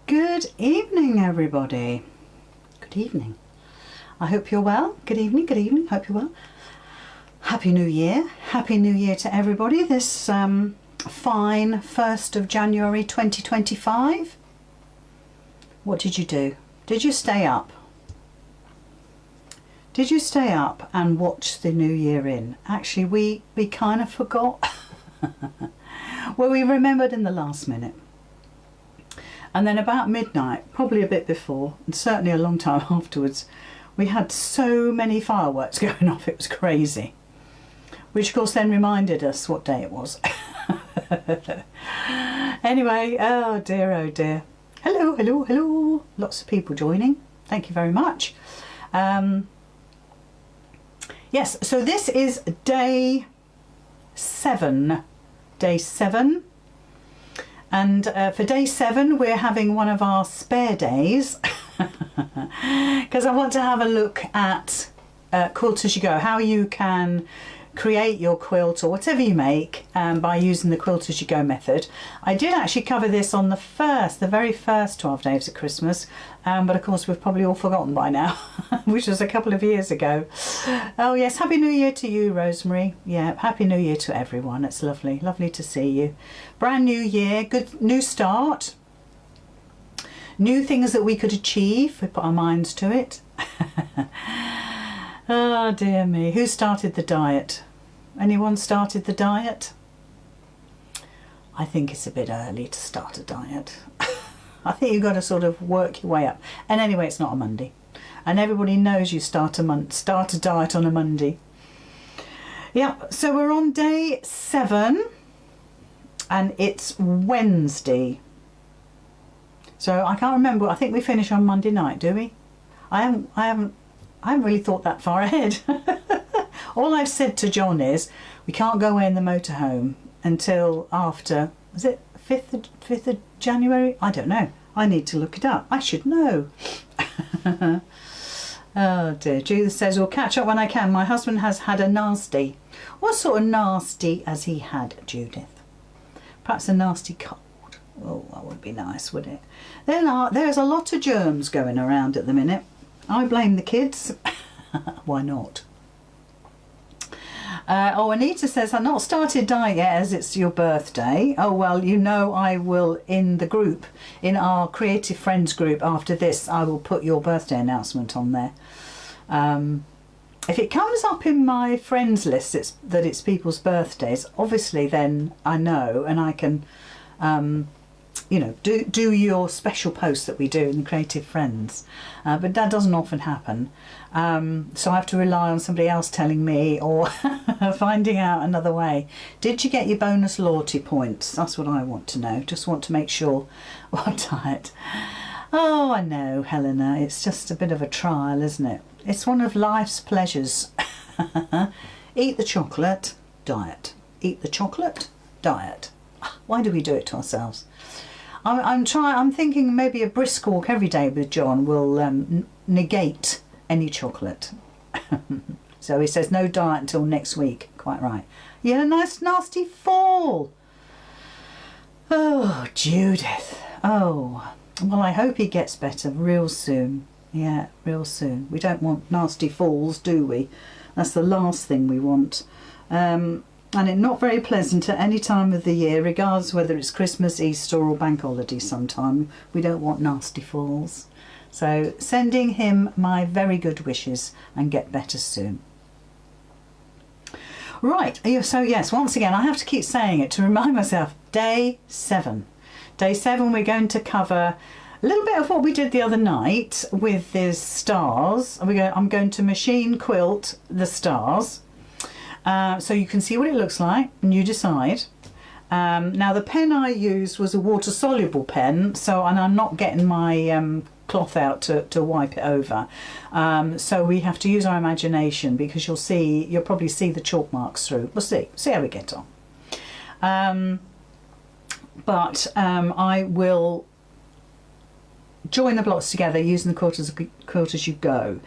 Good evening, everybody. Good evening. I hope you're well. Good evening, hope you're well. Happy New Year. Happy New Year to everybody. This fine 1st of January 2025. What did you do? Did you stay up? Did you stay up and watch the new year in? Actually, we kind of forgot. Well, we remembered in the last minute. And then about midnight, probably a bit before, and certainly a long time afterwards, we had so many fireworks going off, it was crazy. Which of course then reminded us what day it was. Anyway, oh dear, oh dear. Hello, hello, hello. Lots of people joining. Thank you very much. Yes, so this is day 7. Day 7. And for day 7 we're having one of our spare days because I want to have a look at Quilt As You Go, how you can create your quilt or whatever you make by using the Quilt As You Go method. I did actually cover this on the very first 12 days of Christmas, but of course we've probably all forgotten by now, which was a couple of years ago. Oh yes, Happy New Year to you, Rosemary. Yeah, Happy New Year to everyone. It's lovely, lovely to see you. Brand new year, good new start. New things that we could achieve, we put our minds to it. Oh dear me, who started the diet? Anyone started the diet? I think it's a bit early to start a diet. I think you've got to sort of work your way up. And anyway, it's not a Monday. And everybody knows you start a diet on a Monday. Yep, so we're on day 7 and it's Wednesday. So I can't remember, I think we finish on Monday night, do we? I haven't really thought that far ahead. All I've said to John is we can't go away in the motorhome until after, was it 5th of January? I don't know. I need to look it up. I should know. Oh dear. Judith says, we'll catch up when I can. My husband has had a nasty. What sort of nasty has he had, Judith? Perhaps a nasty cold. Oh, that would be nice, wouldn't it? There's a lot of germs going around at the minute. I blame the kids. Why not? Oh, Anita says, I've not started diet yet as it's your birthday. Oh, well, you know I will in the group, in our Creative Friends group after this, I will put your birthday announcement on there. If it comes up in my friends list that it's people's birthdays, obviously then I know and I can, you know, do your special post that we do in the Creative Friends, but that doesn't often happen, so I have to rely on somebody else telling me or finding out another way. Did you get your bonus loyalty points? That's what I want to know. Just want to make sure. What diet? Oh, I know, Helena, it's just a bit of a trial, isn't it? It's one of life's pleasures. Eat the chocolate, diet. Eat the chocolate, diet. Why do we do it to ourselves? I'm thinking maybe a brisk walk every day with John will negate any chocolate. So he says no diet until next week. Quite right. You had a nice nasty fall. Oh, Judith. Oh, well, I hope he gets better real soon. Yeah, real soon. We don't want nasty falls, do we? That's the last thing we want. And it's not very pleasant at any time of the year, regardless whether it's Christmas, Easter or bank holiday sometime. We don't want nasty falls. So sending him my very good wishes and get better soon. Right, so yes, once again, I have to keep saying it to remind myself, day 7. Day 7 we're going to cover a little bit of what we did the other night with the stars. I'm going to machine quilt the stars. So you can see what it looks like and you decide. Now the pen I used was a water soluble pen, and I'm not getting my cloth out to wipe it over, so we have to use our imagination because you'll probably see the chalk marks through. We'll see how we get on. But I will join the blocks together using the quilt as you go.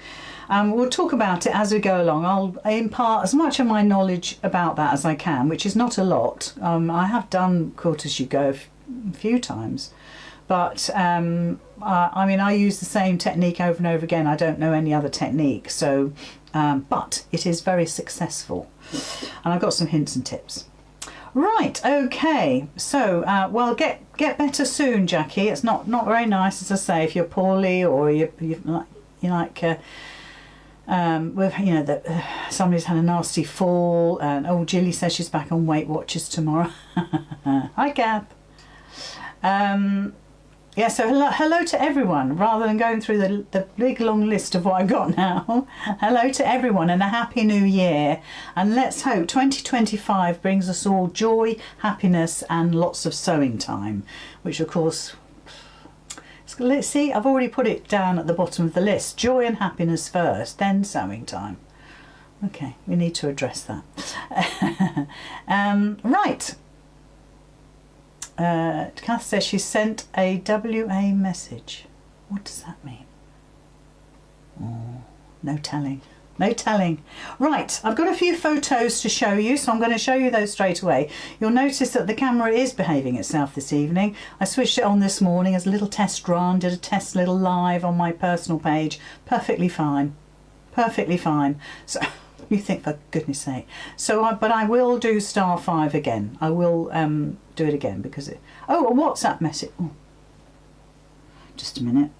We'll talk about it as we go along. I'll impart as much of my knowledge about that as I can, which is not a lot. I have done Quilt As You Go a few times, but I mean, I use the same technique over and over again. I don't know any other technique, so but it is very successful, and I've got some hints and tips. Right, okay, so well, get better soon, Jackie. It's not very nice, as I say, if you're poorly or you like with, you know, that somebody's had a nasty fall. And oh, Jilly says she's back on Weight Watchers tomorrow. Hi, Gab. Yeah, so hello to everyone. Rather than going through the big long list of what I got now, hello to everyone and a happy new year. And let's hope 2025 brings us all joy, happiness and lots of sewing time, which of course, let's see, I've already put it down at the bottom of the list. Joy and happiness first, then sewing time. Okay, we need to address that. Right. Kath says she sent a WA message. What does that mean? Oh, no telling. No telling. Right, I've got a few photos to show you, so I'm going to show you those straight away. You'll notice that the camera is behaving itself this evening. I switched it on this morning as a little test run, did a test little live on my personal page. Perfectly fine. Perfectly fine. So you think, for goodness sake. So, but I will do star 5 again. I will do it again because it... Oh, a WhatsApp message. Oh. Just a minute.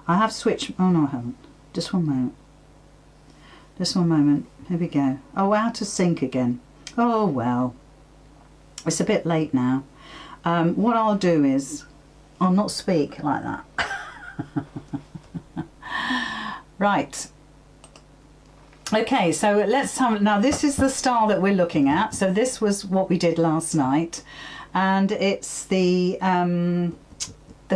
I have switched... Oh, no, I haven't. Just one moment. Just one moment. Here we go. Oh, out of sync again. Oh, well. It's a bit late now. What I'll do is... I'll not speak like that. Right. Okay, so let's have... Now, this is the style that we're looking at. So this was what we did last night. And it's the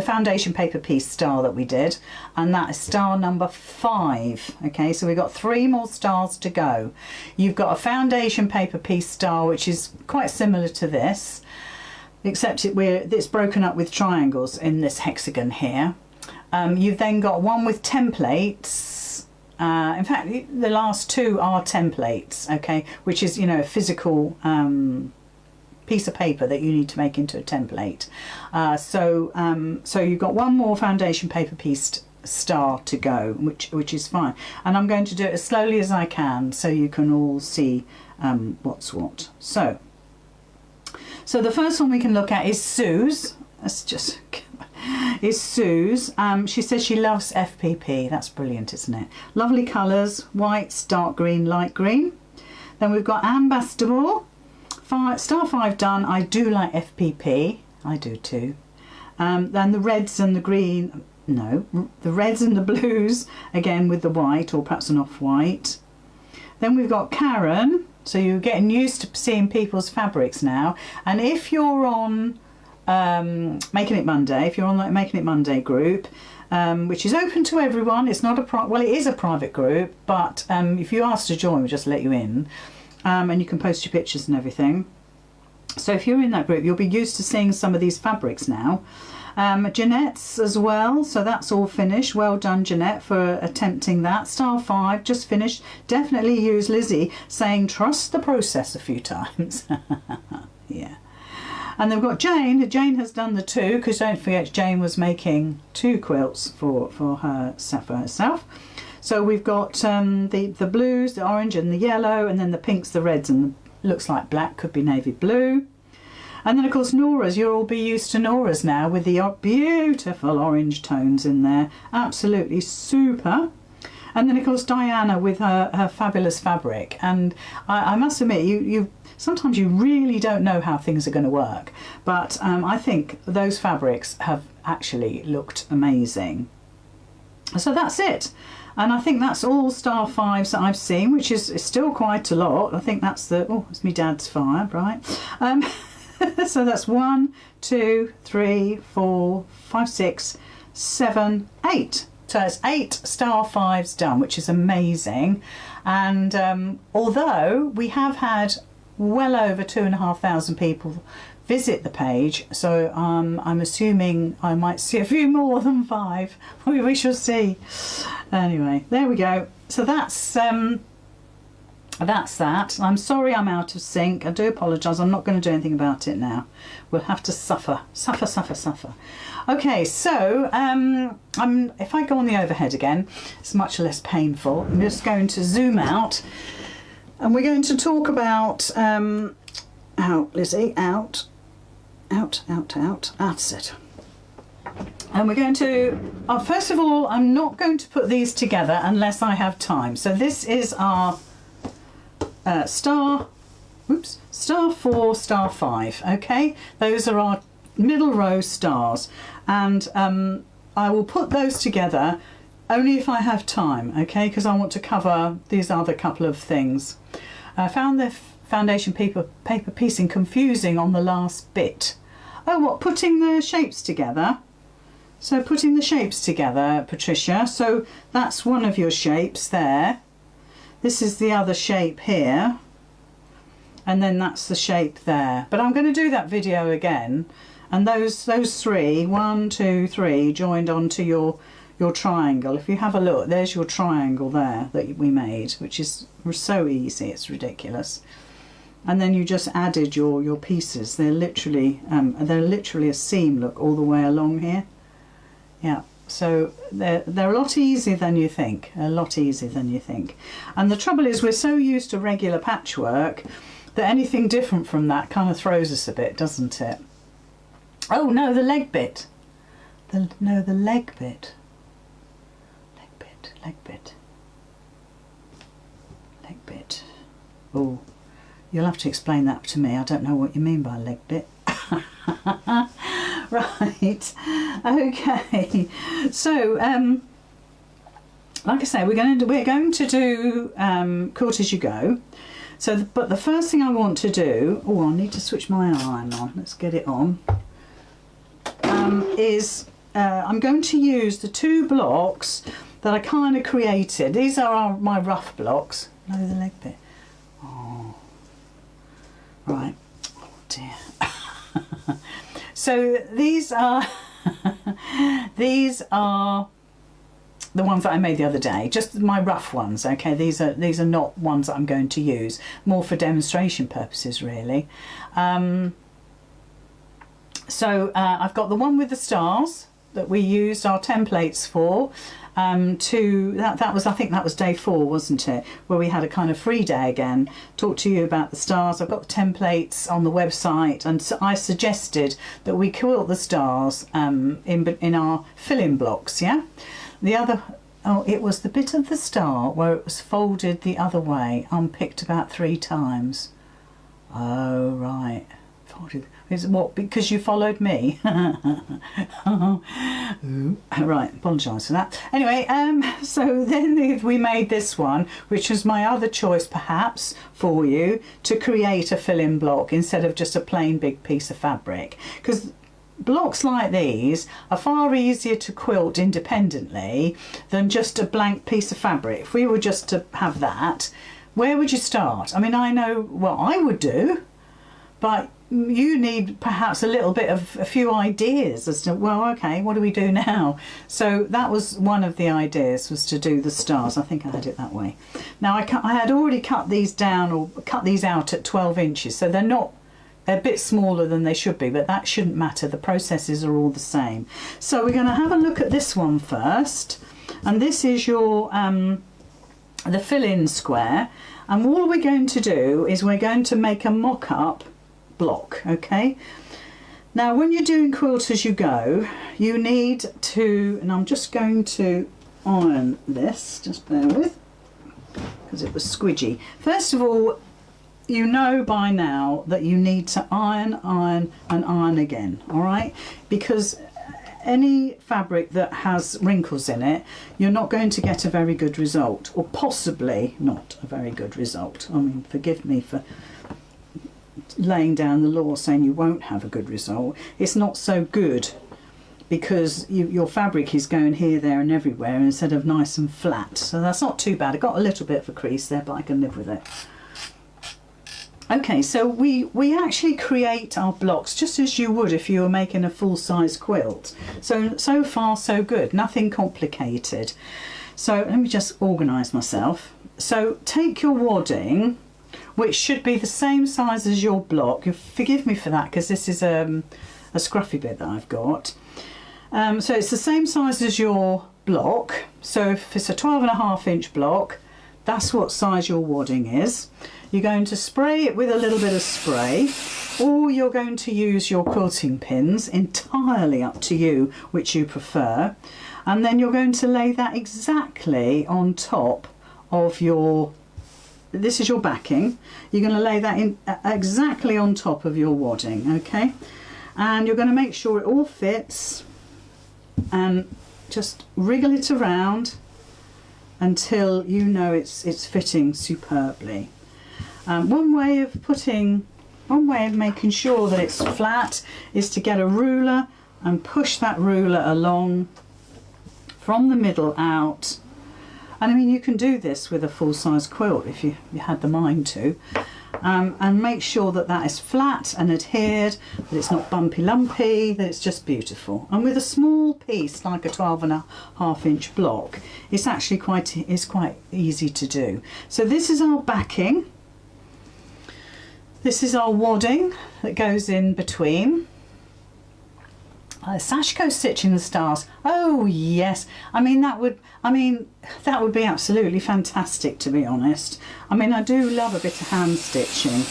foundation paper piece style that we did. And that is star number 5. Okay, so we've got 3 more stars to go. You've got a foundation paper piece style, which is quite similar to this. Except it's broken up with triangles in this hexagon here. You've then got one with templates. In fact, the last 2 are templates, okay, which is, you know, a physical piece of paper that you need to make into a template. So you've got one more foundation paper piece star to go, which is fine. And I'm going to do it as slowly as I can so you can all see what's what. So the first one we can look at is Sue's. That's just... is Sue's. She says she loves FPP. That's brilliant, isn't it? Lovely colours, whites, dark green, light green. Then we've got Ambassador. Star 5 done. I do like FPP. I do too. Then the reds and the green. No, the reds and the blues again with the white or perhaps an off-white. Then we've got Karen. So you're getting used to seeing people's fabrics now. And if you're on Making It Monday, if you're on the Making It Monday group, which is open to everyone, it's not a well, it is a private group, but if you ask to join, we'll just let you in, and you can post your pictures and everything. So if you're in that group, you'll be used to seeing some of these fabrics now. Jeanette's as well, so that's all finished. Well done, Jeanette, for attempting that. Star 5 just finished. Definitely use Lizzy saying trust the process a few times. Yeah. And then we've got Jane. Jane has done the 2, because don't forget Jane was making 2 quilts for herself. So we've got the blues, the orange and the yellow, and then the pinks, the reds, and the, looks like black, could be navy blue. And then of course Nora's, you'll all be used to Nora's now with the beautiful orange tones in there. Absolutely super. And then of course Diana with her fabulous fabric. And I must admit, you sometimes you really don't know how things are going to work. But I think those fabrics have actually looked amazing. So that's it. And I think that's all star 5s that I've seen, which is still quite a lot. I think that's the... Oh, it's my dad's fire, right? So that's 1, 2, 3, 4, 5, 6, 7, 8. So it's 8 star 5s done, which is amazing. And although we have had well over 2,500 people visit the page, so I'm assuming I might see a few more than 5. We shall see. Anyway, there we go. So that's that's that. I'm sorry I'm out of sync. I do apologise. I'm not going to do anything about it now. We'll have to suffer. Okay, so if I go on the overhead again, it's much less painful. I'm just going to zoom out, and we're going to talk about out, Lizzie, out. That's it. And we're going to, first of all, I'm not going to put these together unless I have time. So this is our star 4, star 5, okay? Those are our middle row stars, and I will put those together only if I have time, okay? Because I want to cover these other couple of things. I found the foundation paper piecing confusing on the last bit. Oh, what, putting the shapes together? So putting the shapes together, Patricia, so that's one of your shapes there. This is the other shape here, and then that's the shape there. But I'm going to do that video again, and those 3, 1, 2, 3, joined onto your triangle. If you have a look, there's your triangle there that we made, which is so easy, it's ridiculous. And then you just added your pieces. They're literally a seam, look, all the way along here. Yeah. So they're a lot easier than you think, And the trouble is, we're so used to regular patchwork that anything different from that kind of throws us a bit, doesn't it? Oh no, the leg bit. The leg bit. Leg bit. Oh, you'll have to explain that to me. I don't know what you mean by leg bit. Right, okay, so like I say, we're going to do quilt as you go. So but the first thing I want to do, I need to switch my iron on, let's get it on, is I'm going to use the 2 blocks that I kind of created. These are my rough blocks. No, the leg bit. Oh, right, oh dear. So these are the ones that I made the other day, just my rough ones, okay? These are not ones that I'm going to use, more for demonstration purposes really. So I've got the one with the stars that we used our templates for. That was, I think that was day 4, wasn't it, where we had a kind of free day again. Talked to you about the stars. I've got the templates on the website, and so I suggested that we quilt the stars in our fill-in blocks. Yeah, the other, it was the bit of the star where it was folded the other way, unpicked about 3 times. Oh right, folded. Is what, because you followed me? Right, apologise for that. Anyway, so then we made this one, which was my other choice perhaps for you, to create a fill-in block instead of just a plain big piece of fabric, because blocks like these are far easier to quilt independently than just a blank piece of fabric. If we were just to have that, where would you start? I mean, I know what I would do, but you need perhaps a few ideas as to, well, okay, what do we do now? So that was one of the ideas, was to do the stars. I think I had it that way. Now I had already cut these down, or cut these out at 12 inches, so they're a bit smaller than they should be, but that shouldn't matter. The processes are all the same. So we're going to have a look at this one first, and this is your the fill-in square, and all we're going to do is we're going to make a mock-up block, okay? Now when you're doing quilt as you go, you need to, and I'm just going to iron this, just bear with, because it was squidgy. First of all, you know by now that you need to iron and iron again, all right? Because any fabric that has wrinkles in it, you're not going to get a very good result, or possibly not a very good result. I mean, forgive me for laying down the law saying you won't have a good result. It's not so good because your fabric is going here, there and everywhere instead of nice and flat. So that's not too bad. I got a little bit of a crease there, but I can live with it. Okay, so we actually create our blocks just as you would if you were making a full-size quilt. So far so good, nothing complicated. So let me just organise myself. So take your wadding, which should be the same size as your block. Forgive me for that, because this is a scruffy bit that I've got. So it's the same size as your block. So if it's a 12.5-inch block, that's what size your wadding is. You're going to spray it with a little bit of spray, or you're going to use your quilting pins, entirely up to you which you prefer. And then you're going to lay that exactly on top of your, this is your backing, you're going to lay that in exactly on top of your wadding, okay? And you're going to make sure it all fits and just wriggle it around until you know it's fitting superbly. One way of making sure that it's flat is to get a ruler and push that ruler along from the middle out. And I mean, you can do this with a full-size quilt if you had the mind to, and make sure that that is flat and adhered, that it's not bumpy lumpy, that it's just beautiful. And with a small piece like a 12.5-inch block, it's actually quite easy to do. So this is our backing. This is our wadding that goes in between. Sashiko stitching the stars. Oh yes, I mean that would be absolutely fantastic, to be honest. I mean, I do love a bit of hand stitching.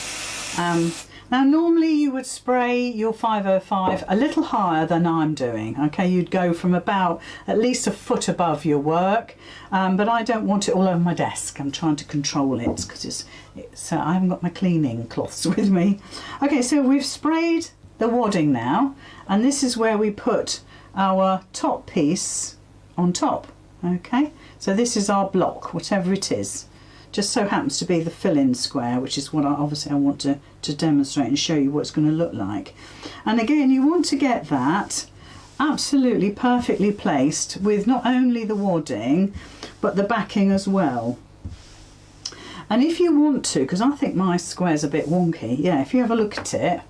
Now normally you would spray your 505 a little higher than I'm doing, okay? You'd go from about at least a foot above your work, but I don't want it all over my desk. I'm trying to control it because I haven't got my cleaning cloths with me. Okay, so we've sprayed the wadding now, and this is where we put our top piece on top, okay? So this is our block, whatever it is. Just so happens to be the fill-in square, which is what I want to demonstrate and show you what it's going to look like. And again, you want to get that absolutely perfectly placed with not only the wadding but the backing as well. And if you want to, because I think my square's a bit wonky, yeah, if you have a look at it,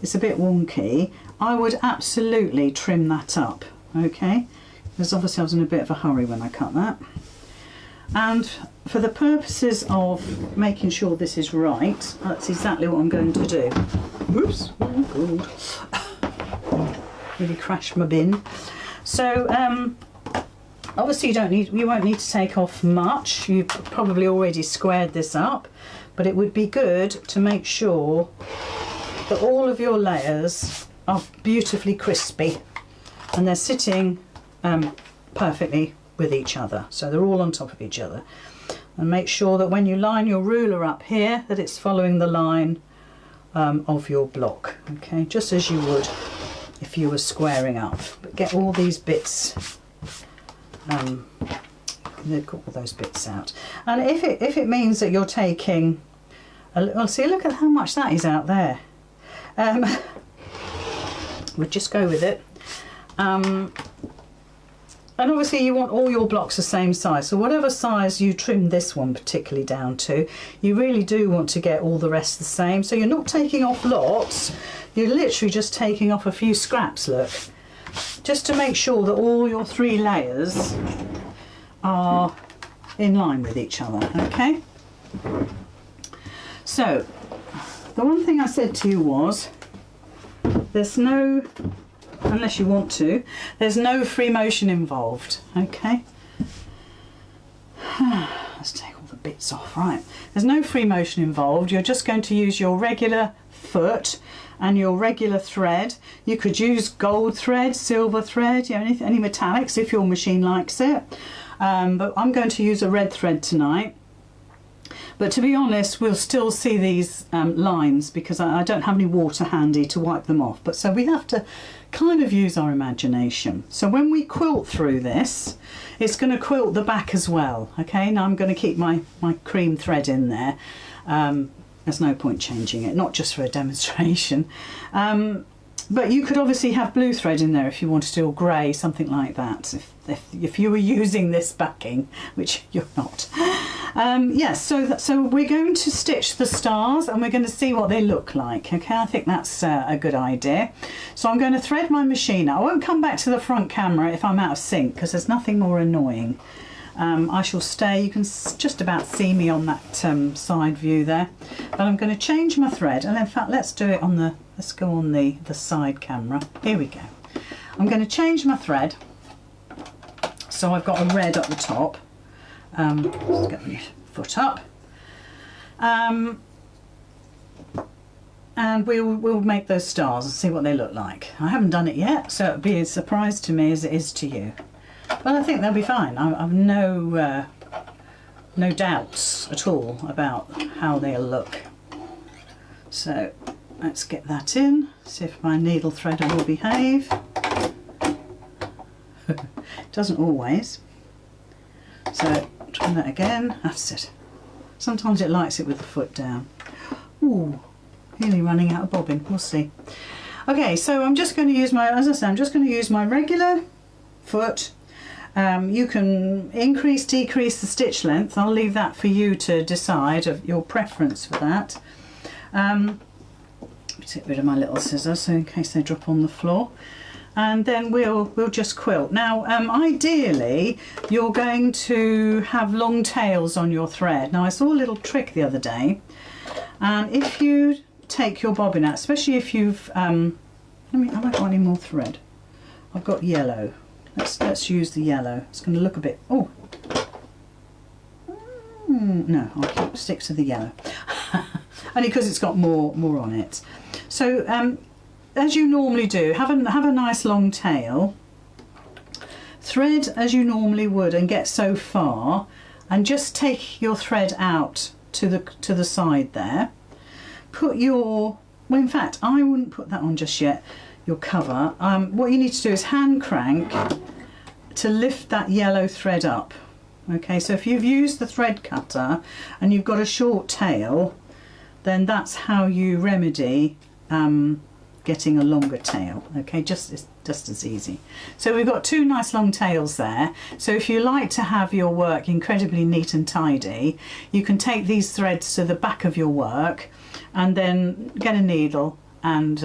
it's a bit wonky, I would absolutely trim that up, okay? Because obviously I was in a bit of a hurry when I cut that. And for the purposes of making sure this is right, that's exactly what I'm going to do. Oops, oh God. Really crashed my bin. So obviously you won't need to take off much. You've probably already squared this up, but it would be good to make sure that all of your layers are beautifully crispy and they're sitting perfectly with each other, so they're all on top of each other. And make sure that when you line your ruler up here that it's following the line of your block, okay, just as you would if you were squaring up. But get all these bits, got all those bits out. And if it means that you're taking well, see, look at how much that is out there. We'll just go with it. And obviously you want all your blocks the same size, so whatever size you trim this one particularly down to, you really do want to get all the rest the same. So you're not taking off lots, you're literally just taking off a few scraps, look, just to make sure that all your 3 layers are in line with each other, okay? So the one thing I said to you was there's no, unless you want to, there's no free motion involved, okay? Let's take all the bits off, right. There's no free motion involved. You're just going to use your regular foot and your regular thread. You could use gold thread, silver thread, you know, any metallics if your machine likes it. But I'm going to use a red thread tonight. But to be honest, we'll still see these lines because I don't have any water handy to wipe them off. But so we have to kind of use our imagination. So when we quilt through this, it's going to quilt the back as well. Okay, now I'm going to keep my cream thread in there. There's no point changing it, not just for a demonstration. But you could obviously have blue thread in there if you wanted to, or grey, something like that, if you were using this backing, which you're not. Yes, so we're going to stitch the stars and we're going to see what they look like, okay? I think that's a good idea. So I'm going to thread my machine. I won't come back to the front camera if I'm out of sync because there's nothing more annoying. I shall stay. You can just about see me on that side view there. But I'm going to change my thread, and in fact let's do it on the, let's go on the side camera. Here we go. I'm going to change my thread. So I've got a red at the top. Let's get my foot up. And we'll make those stars and see what they look like. I haven't done it yet, so it'll be a surprise to me as it is to you. But I think they'll be fine. I've no doubts at all about how they'll look. So let's get that in, see if my needle threader will behave. It doesn't always. So try that again, that's it. Sometimes it likes it with the foot down. Ooh. Nearly running out of bobbin, we'll see. Okay, so I'm just going to use my, as I said, I'm just going to use my regular foot. You can increase, decrease the stitch length. I'll leave that for you to decide of your preference for that. Let me get rid of my little scissors so in case they drop on the floor. And then we'll just quilt. Now, ideally, you're going to have long tails on your thread. Now, I saw a little trick the other day, and if you take your bobbin out, especially if you've have I got any more thread? I've got yellow. Let's use the yellow. It's going to look a bit, oh no, I'll stick to the yellow only because it's got more on it. So as you normally do, have a nice long tail, thread as you normally would and get so far, and just take your thread out to the side there. Put your, well, in fact I wouldn't put that on just yet, your cover. What you need to do is hand crank to lift that yellow thread up. Okay, so if you've used the thread cutter and you've got a short tail, then that's how you remedy getting a longer tail. Okay, just as easy. So we've got two nice long tails there. So if you like to have your work incredibly neat and tidy, you can take these threads to the back of your work and then get a needle and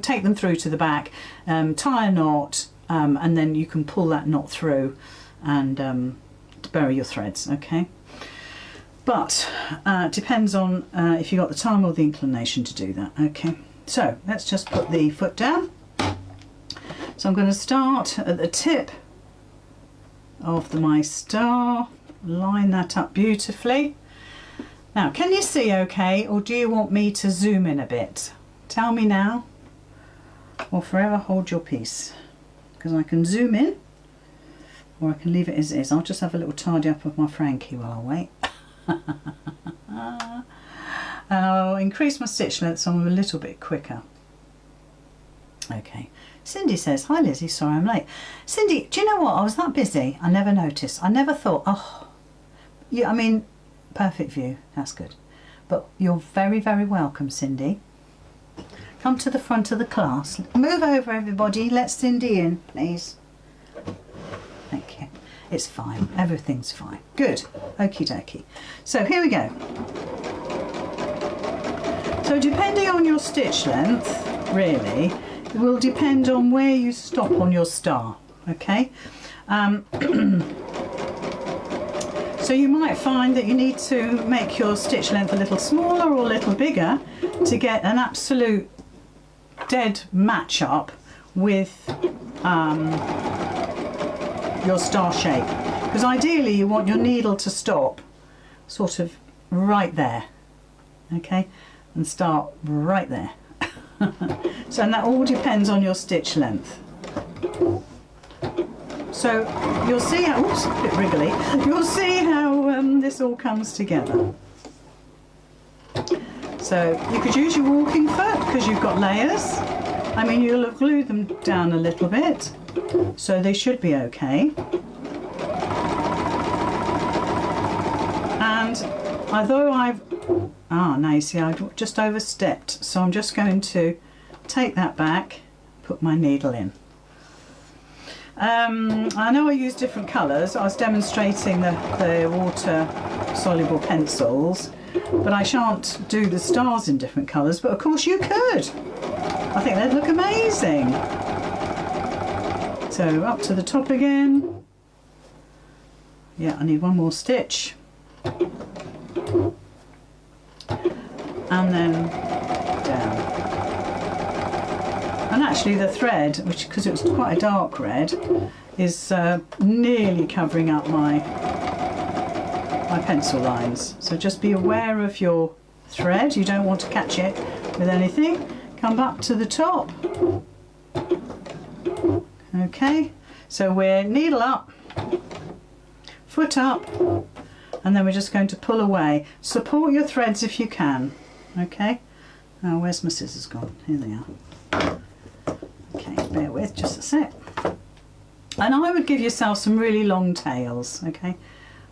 take them through to the back, tie a knot, and then you can pull that knot through and bury your threads. Okay, but it depends on if you've got the time or the inclination to do that. Okay, so let's just put the foot down. So I'm going to start at the tip of my star, line that up beautifully. Now, can you see okay, or do you want me to zoom in a bit? Tell me now, or forever hold your peace, because I can zoom in, or I can leave it as is. I'll just have a little tidy up of my Frankie while I wait. And I'll increase my stitch length so I'm a little bit quicker. Okay, Cindy says, hi Lizzie, sorry I'm late. Cindy, do you know what, I was that busy, I never noticed. I never thought, oh, yeah, I mean, perfect view, that's good. But you're very, very welcome, Cindy. Come to the front of the class. Move over everybody, let Cindy in, please. Thank you. It's fine, everything's fine. Good, okie dokie. So here we go. So depending on your stitch length, really, it will depend on where you stop on your star, okay? So you might find that you need to make your stitch length a little smaller or a little bigger to get an absolute dead match up with your star shape. Because ideally you want your needle to stop sort of right there, okay? And start right there. So, and that all depends on your stitch length. So you'll see how, oops, a bit wriggly, you'll see how this all comes together. So you could use your walking foot because you've got layers. I mean, you'll have glued them down a little bit, so they should be okay. And although I've, now you see I've just overstepped, so I'm just going to take that back, put my needle in. I know I use different colours. I was demonstrating the water soluble pencils, but I shan't do the stars in different colours, but of course you could. I think they'd look amazing. So up to the top again, Yeah, I need one more stitch. And then down. And actually the thread, which, because it was quite a dark red, is nearly covering up my pencil lines. So just be aware of your thread. You don't want to catch it with anything. Come back to the top. Okay, so we're needle up, foot up, and then we're just going to pull away. Support your threads if you can. Okay, now where's my scissors gone? Here they are. Okay, bear with just a sec. And I would give yourself some really long tails. Okay,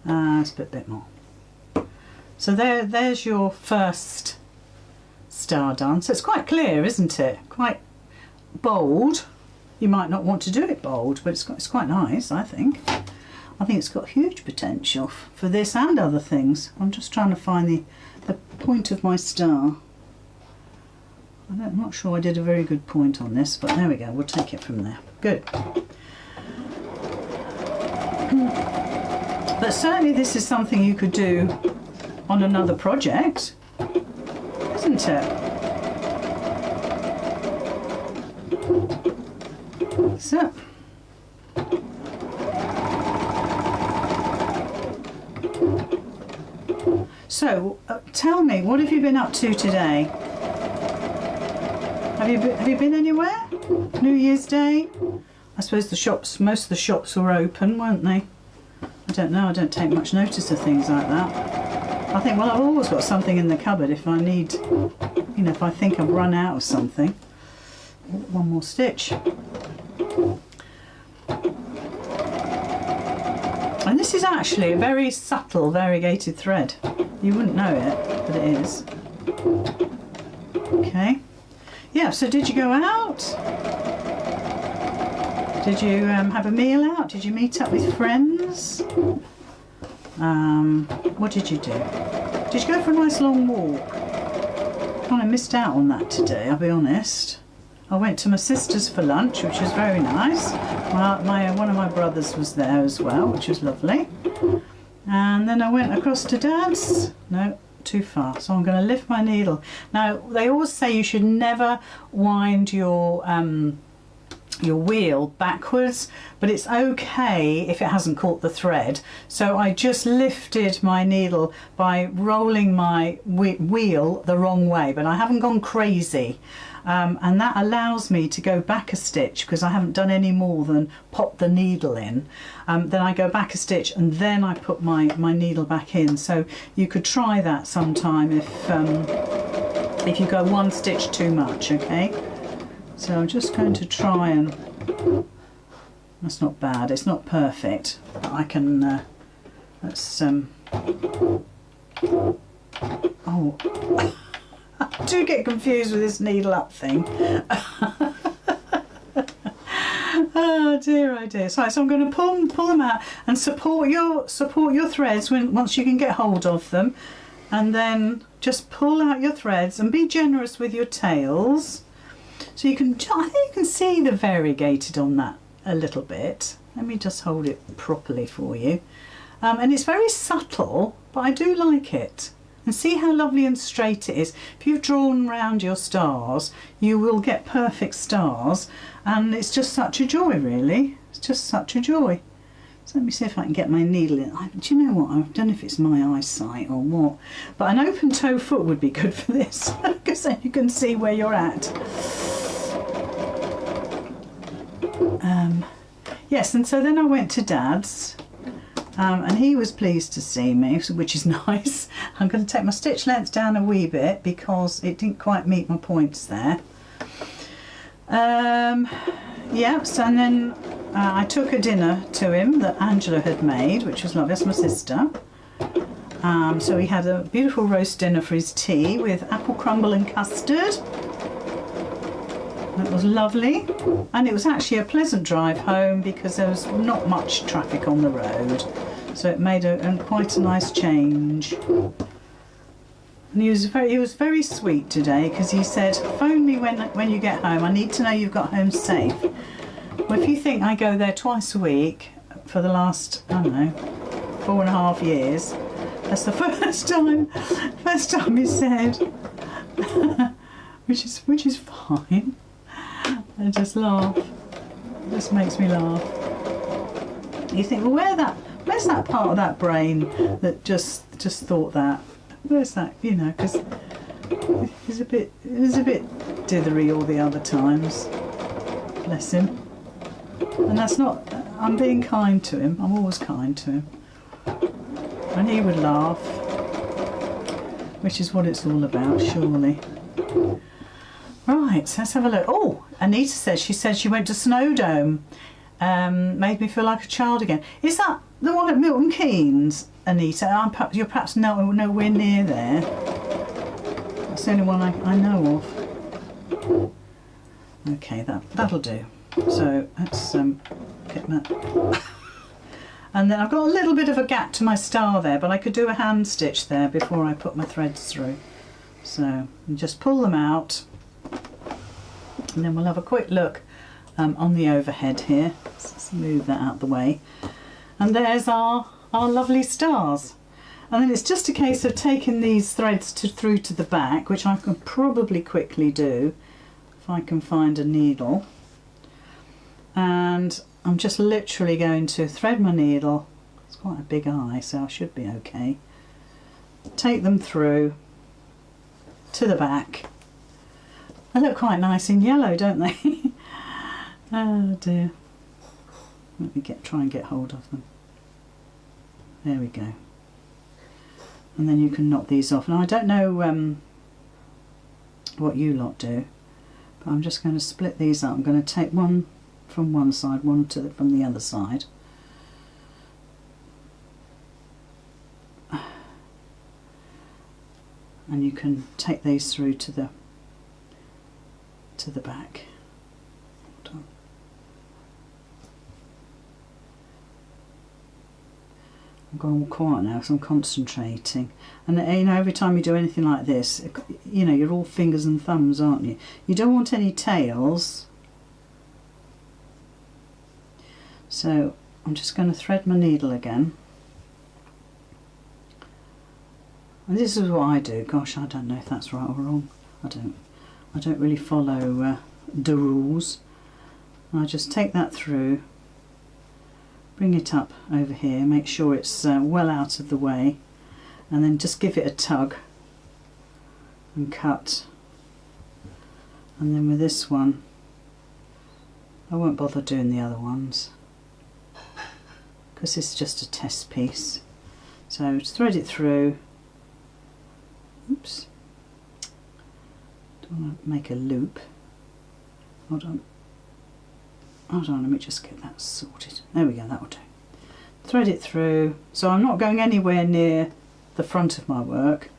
let's put a bit more. So there's your first star done. So it's quite clear, isn't it? Quite bold. You might not want to do it bold, but it's quite nice, I think. I think it's got huge potential for this and other things. I'm just trying to find the point of my star. I'm not sure I did a very good point on this, but there we go. We'll take it from there. Good. But certainly this is something you could do on another project, isn't it? So tell me, what have you been up to today? Have you been anywhere? New Year's Day? I suppose the shops, most of the shops were open, weren't they? I don't know, I don't take much notice of things like that. I think, well, I've always got something in the cupboard if I need, you know, if I think I've run out of something. One more stitch. And this is actually a very subtle variegated thread. You wouldn't know it, but it is. Okay. Yeah, so did you go out? Did you have a meal out? Did you meet up with friends? What did you do? Did you go for a nice long walk? Kind of missed out on that today, I'll be honest. I went to my sister's for lunch, which was very nice. One of my brothers was there as well, which was lovely. And then I went across to Dad's. No, too far. So I'm going to lift my needle. Now, they always say you should never wind your wheel backwards, but it's okay if it hasn't caught the thread. So I just lifted my needle by rolling my wheel the wrong way, but I haven't gone crazy. And that allows me to go back a stitch because I haven't done any more than pop the needle in. Then I go back a stitch and then I put my needle back in. So you could try that sometime if you go one stitch too much, okay? So I'm just going to try and, that's not bad, it's not perfect, but I can, let's, oh, I do get confused with this needle up thing. Oh dear, oh dear. So I'm going to pull them out and support your threads once you can get hold of them, and then just pull out your threads and be generous with your tails. So you can, I think you can see the variegated on that a little bit. Let me just hold it properly for you. And it's very subtle, but I do like it. And see how lovely and straight it is. If you've drawn round your stars, you will get perfect stars, and it's just such a joy, really. It's just such a joy. So let me see if I can get my needle in. Do you know what? I don't know if it's my eyesight or what, but an open toe foot would be good for this because then you can see where you're at. Yes, and so then I went to Dad's. And he was pleased to see me, which is nice. I'm going to take my stitch length down a wee bit because it didn't quite meet my points there. Yeah, so and then I took a dinner to him that Angela had made, which was lovely. That's my sister. So he had a beautiful roast dinner for his tea with apple crumble and custard. That was lovely, and it was actually a pleasant drive home because there was not much traffic on the road, so it made quite a nice change. And he was very sweet today because he said, "Phone me when you get home. I need to know you've got home safe." Well, if you think I go there twice a week for the last, I don't know, 4.5 years. That's the first time he said, which is fine. I just laugh. It just makes me laugh. You think, well, where's that part of that brain that just thought that? Where's that? You know, because it was a bit dithery all the other times. Bless him. And that's not. I'm being kind to him. I'm always kind to him. And he would laugh, which is what it's all about, surely. Right, so let's have a look. Oh, Anita says she went to Snowdome. Made me feel like a child again. Is that the one at Milton Keynes, Anita? You're perhaps nowhere near there. That's the only one I know of. Okay, that'll do. So let's get that. And then I've got a little bit of a gap to my star there, but I could do a hand stitch there before I put my threads through. So just pull them out, and then we'll have a quick look on the overhead here. Let's move that out the way. And there's our lovely stars. And then it's just a case of taking these threads through to the back, which I can probably quickly do if I can find a needle. And I'm just literally going to thread my needle. It's quite a big eye, so I should be okay. Take them through to the back. They look quite nice in yellow, don't they? Oh dear. Let me try and get hold of them. There we go. And then you can knock these off. Now I don't know what you lot do, but I'm just going to split these up. I'm going to take one from one side, one from the other side. And you can take these through to the back. Hold on. I'm going all quiet now because I'm concentrating. And you know, every time you do anything like this, you know, you're all fingers and thumbs, aren't you? You don't want any tails. So I'm just going to thread my needle again. And this is what I do. Gosh, I don't know if that's right or wrong. I don't really follow the rules. I just take that through, bring it up over here, make sure it's well out of the way, and then just give it a tug and cut. And then with this one, I won't bother doing the other ones because it's just a test piece. So just thread it through. Oops. Don't want to make a loop. Hold on. Hold on, let me just get that sorted. There we go, that will do. Thread it through. So I'm not going anywhere near the front of my work.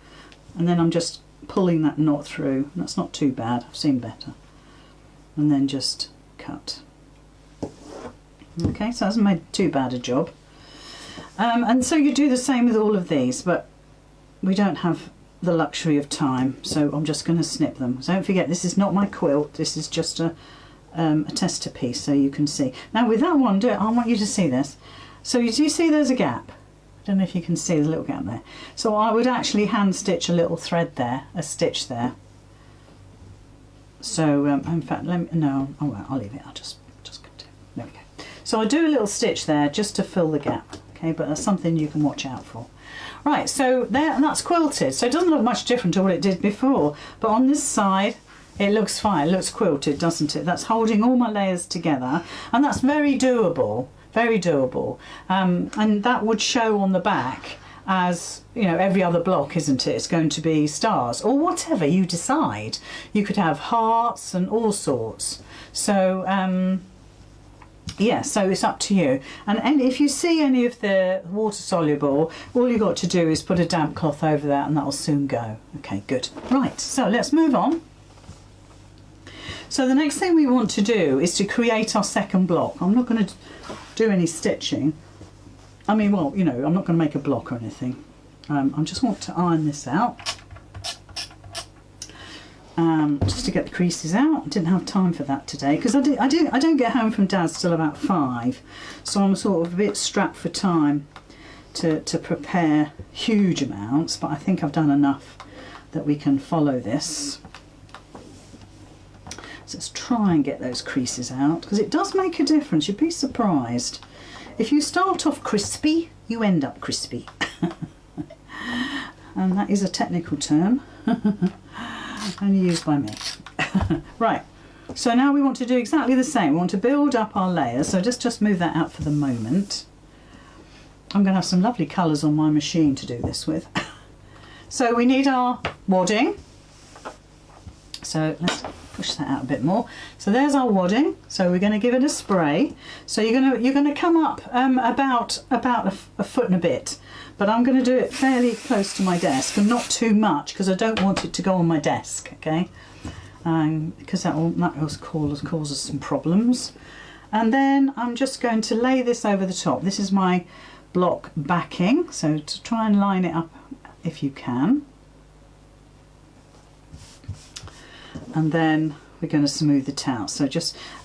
And then I'm just pulling that knot through. That's not too bad, I've seen better. And then just cut. Okay, so it hasn't made too bad a job. And so you do the same with all of these, but we don't have the luxury of time, so I'm just going to snip them. So don't forget, this is not my quilt, this is just a tester piece, so you can see. Now with that one, I want you to see this. So you do see there's a gap. I don't know if you can see the little gap there. So I would actually hand stitch a little thread there, a stitch there. So in fact, I'll leave it. I'll just continue. There we go. So I do a little stitch there just to fill the gap. Okay, but that's something you can watch out for. Right, so there, and that's quilted. So it doesn't look much different to what it did before, but on this side it looks fine. It looks quilted, doesn't it? That's holding all my layers together, and that's very doable. Very doable. And that would show on the back as, you know, every other block, isn't it? It's going to be stars or whatever you decide. You could have hearts and all sorts. So yeah, so it's up to you. And if you see any of the water soluble, all you've got to do is put a damp cloth over that and that'll soon go. Okay, good. Right, so let's move on. So the next thing we want to do is to create our second block. I'm not going to do any stitching. I mean, well, you know, I'm not going to make a block or anything. I just want to iron this out. Just to get the creases out. I didn't have time for that today because I don't get home from Dad's till about 5, so I'm sort of a bit strapped for time. to prepare huge amounts, but I think I've done enough that we can follow this. So let's try and get those creases out, because it does make a difference. You'd be surprised. If you start off crispy, you end up crispy. And that is a technical term, only used by me. Right, so now we want to do exactly the same. We want to build up our layers, so just move that out for the moment. I'm going to have some lovely colours on my machine to do this with. So we need our wadding. So let's push that out a bit more. So there's our wadding. So we're going to give it a spray. So you're going to come up about a foot and a bit, but I'm going to do it fairly close to my desk and not too much, because I don't want it to go on my desk. Okay, because that will cause us some problems. And then I'm just going to lay this over the top. This is my block backing, so to try and line it up if you can. And then we're going to smooth it out. So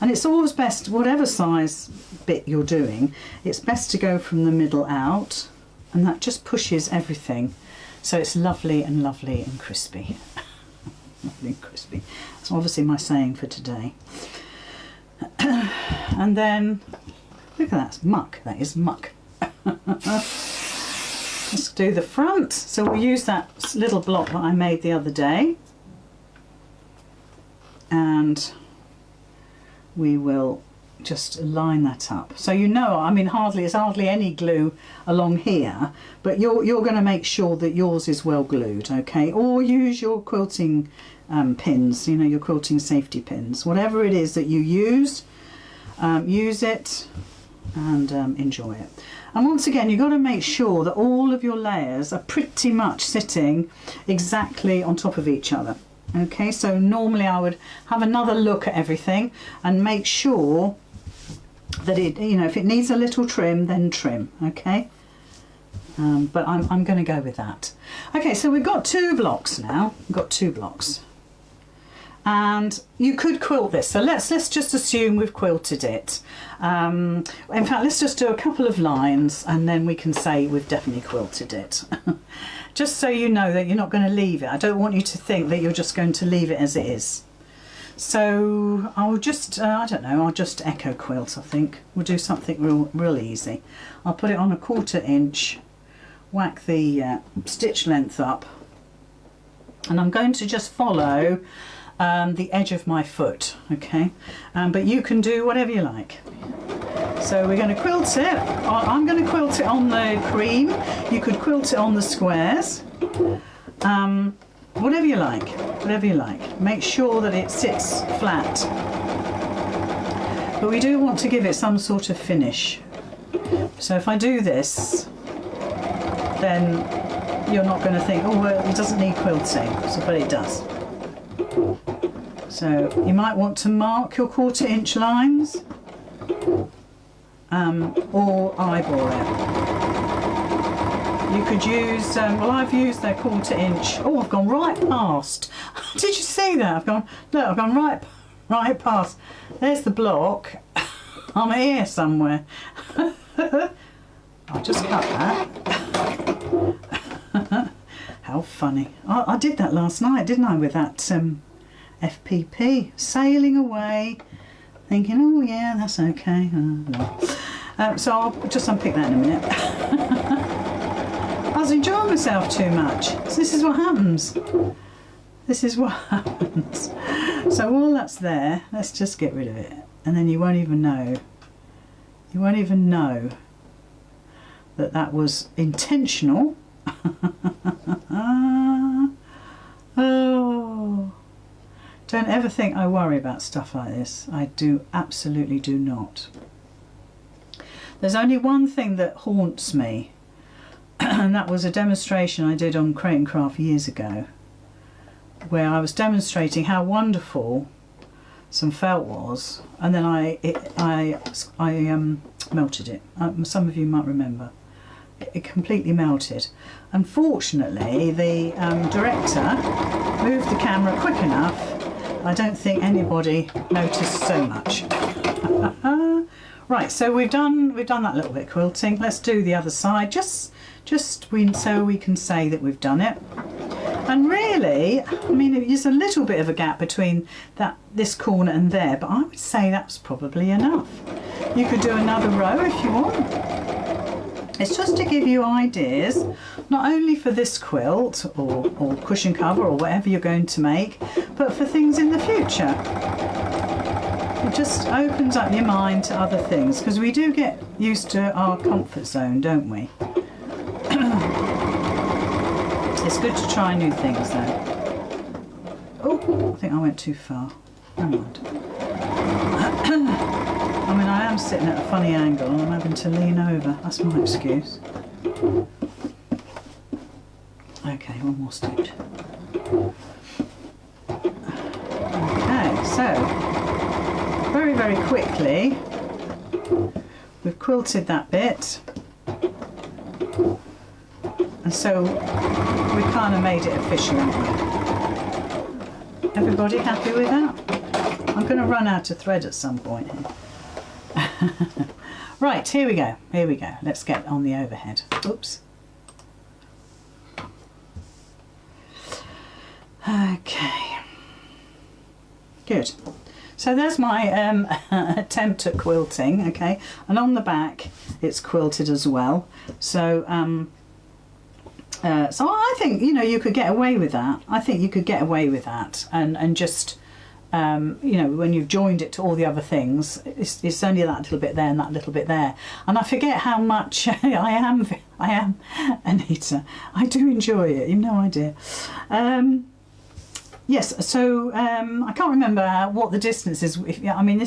and it's always best, whatever size bit you're doing, it's best to go from the middle out, and that just pushes everything so it's lovely and crispy. Lovely and crispy. That's obviously my saying for today. And then look at that, muck. That is muck. Let's do the front. So we'll use that little block that I made the other day, and we will just line that up. So you know, I mean, there's hardly any glue along here, but you're going to make sure that yours is well glued, okay? Or use your quilting pins, you know, your quilting safety pins. Whatever it is that you use it and enjoy it. And once again, you've got to make sure that all of your layers are pretty much sitting exactly on top of each other. Okay, so normally I would have another look at everything and make sure that it, you know, if it needs a little trim, then trim, okay? But I'm going to go with that. Okay, so we've got 2 blocks now. We've got 2 blocks. And you could quilt this, so let's just assume we've quilted it. In fact, let's just do a couple of lines and then we can say we've definitely quilted it. Just so you know that you're not going to leave it. I don't want you to think that you're just going to leave it as it is. So I'll just, I don't know, I'll just echo quilt, I think. We'll do something real easy. I'll put it on a 1/4 inch, whack the stitch length up, and I'm going to just follow the edge of my foot, okay? But you can do whatever you like. So we're going to quilt it. I'm going to quilt it on the cream. You could quilt it on the squares. Whatever you like, whatever you like. Make sure that it sits flat. But we do want to give it some sort of finish. So if I do this, then you're not going to think, oh, well, it doesn't need quilting, but it does. So you might want to mark your 1/4 inch lines, or eyeball it. You could use, well, I've used their 1/4 inch. Oh, I've gone right past. Did you see that? I've gone right past. There's the block. I'm here somewhere. I'll just cut that. How funny. I did that last night, didn't I, with that FPP, sailing away, thinking, oh yeah, that's okay. No. So I'll just unpick that in a minute. I was enjoying myself too much. So this is what happens. This is what happens. So all that's there, let's just get rid of it, and then you won't even know. You won't even know that that was intentional. Oh, don't ever think I worry about stuff like this. I absolutely do not. There's only one thing that haunts me, and that was a demonstration I did on Crate and Craft years ago, where I was demonstrating how wonderful some felt was, and then I melted it. Some of you might remember. It completely melted. Unfortunately, the director moved the camera quick enough. I don't think anybody noticed so much. Right, so we've done that little bit of quilting. Let's do the other side, just so we can say that we've done it. And really, I mean, there's a little bit of a gap between this corner and there, but I would say that's probably enough. You could do another row if you want. It's just to give you ideas, not only for this quilt or cushion cover or whatever you're going to make, but for things in the future. It just opens up your mind to other things, because we do get used to our comfort zone, don't we? It's good to try new things though. Oh, I think I went too far. Never mind. I mean, I am sitting at a funny angle and I'm having to lean over. That's my excuse. Okay, one more stitch. Okay, so very, very quickly we've quilted that bit. And so we kind of made it official, haven't we? Everybody happy with that? I'm going to run out of thread at some point here. Right, here we go. Here we go. Let's get on the overhead. Oops. Okay. Good. So there's my attempt at quilting, okay? And on the back, it's quilted as well. So, so I think, you know, you could get away with that. I think you could get away with that, and just, you know, when you've joined it to all the other things, it's only that little bit there and that little bit there. And I forget how much I am, Anita. I do enjoy it. You've no idea. Yes, so I can't remember what the distance is. I mean, I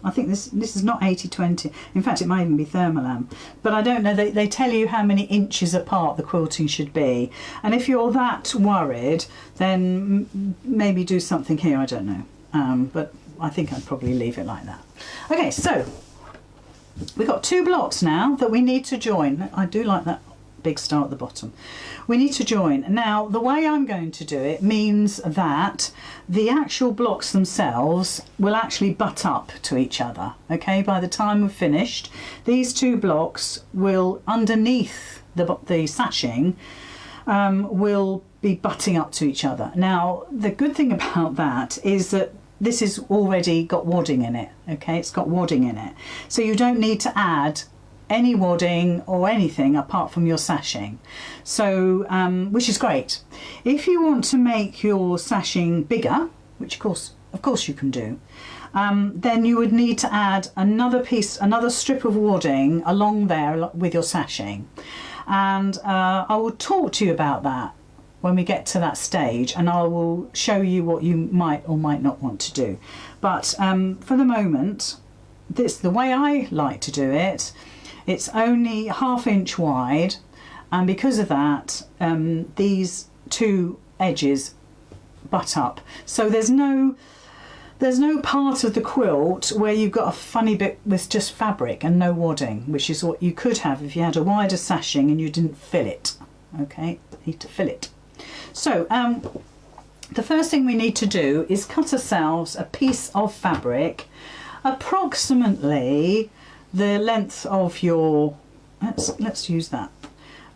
think this is not 80-20. In fact, it might even be thermolam. But I don't know. They tell you how many inches apart the quilting should be. And if you're that worried, then maybe do something here. I don't know. But I think I'd probably leave it like that. Okay, so we've got 2 blocks now that we need to join. I do like that big star at the bottom. We need to join. Now, the way I'm going to do it means that the actual blocks themselves will actually butt up to each other. Okay, by the time we've finished, these 2 blocks will, underneath the sashing, will be butting up to each other. Now, the good thing about that is that this has already got wadding in it. Okay, it's got wadding in it, so you don't need to add any wadding or anything apart from your sashing, so which is great. If you want to make your sashing bigger, which of course you can do, then you would need to add another strip of wadding along there with your sashing, and I will talk to you about that when we get to that stage, and I will show you what you might or might not want to do. But for the moment, the way I like to do it, it's only 1/2 inch wide, and because of that, these 2 edges butt up. So there's no part of the quilt where you've got a funny bit with just fabric and no wadding, which is what you could have if you had a wider sashing and you didn't fill it. Okay, you need to fill it. So the first thing we need to do is cut ourselves a piece of fabric, approximately the length of your, let's use that,